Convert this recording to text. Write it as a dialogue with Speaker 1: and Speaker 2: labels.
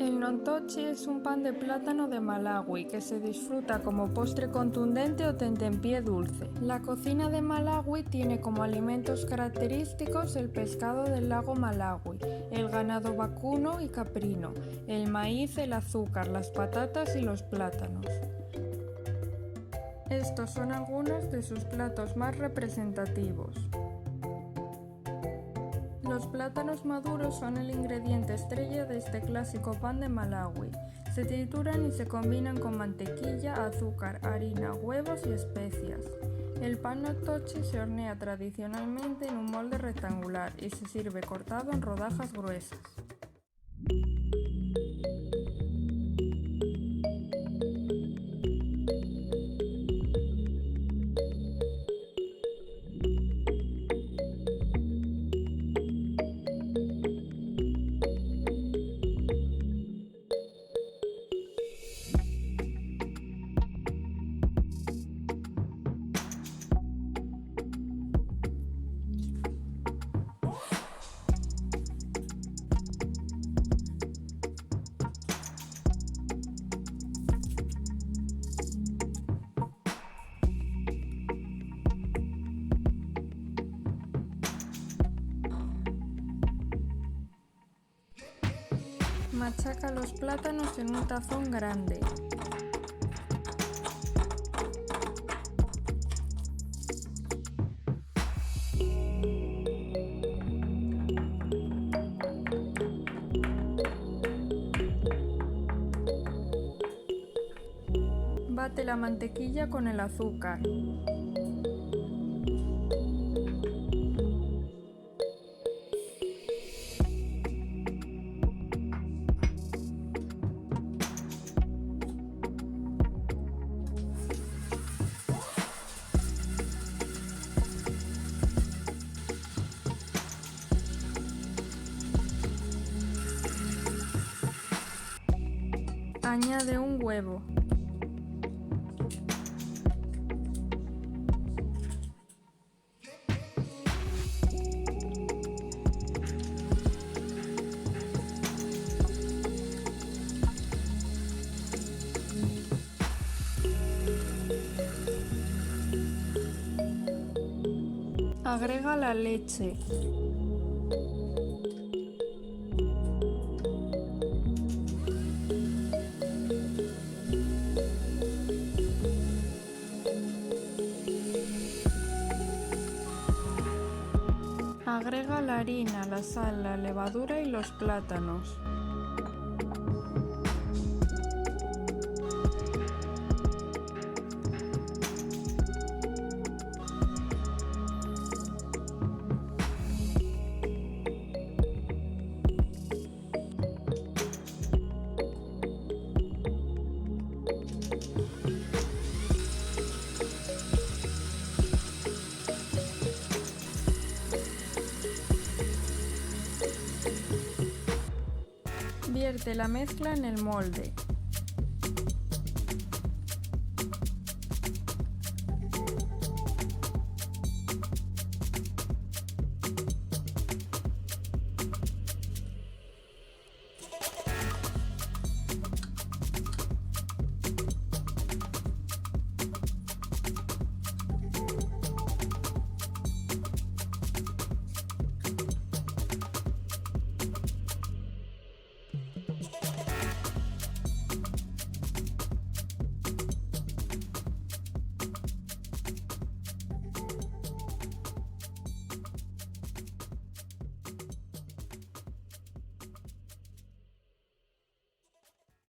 Speaker 1: El nontochi es un pan de plátano de Malawi que se disfruta como postre contundente o tentempié dulce. La cocina de Malawi tiene como alimentos característicos el pescado del lago Malawi, el ganado vacuno y caprino, el maíz, el azúcar, las patatas y los plátanos. Estos son algunos de sus platos más representativos. Los plátanos maduros son el ingrediente estrella de este clásico pan de Malawi. Se trituran y se combinan con mantequilla, azúcar, harina, huevos y especias. El pan nontochi se hornea tradicionalmente en un molde rectangular y se sirve cortado en rodajas gruesas. Machaca los plátanos en un tazón grande. Bate la mantequilla con el azúcar. Añade un huevo. Agrega la leche. Agrega la harina, la sal, la levadura y los plátanos. Vierte la mezcla en el molde.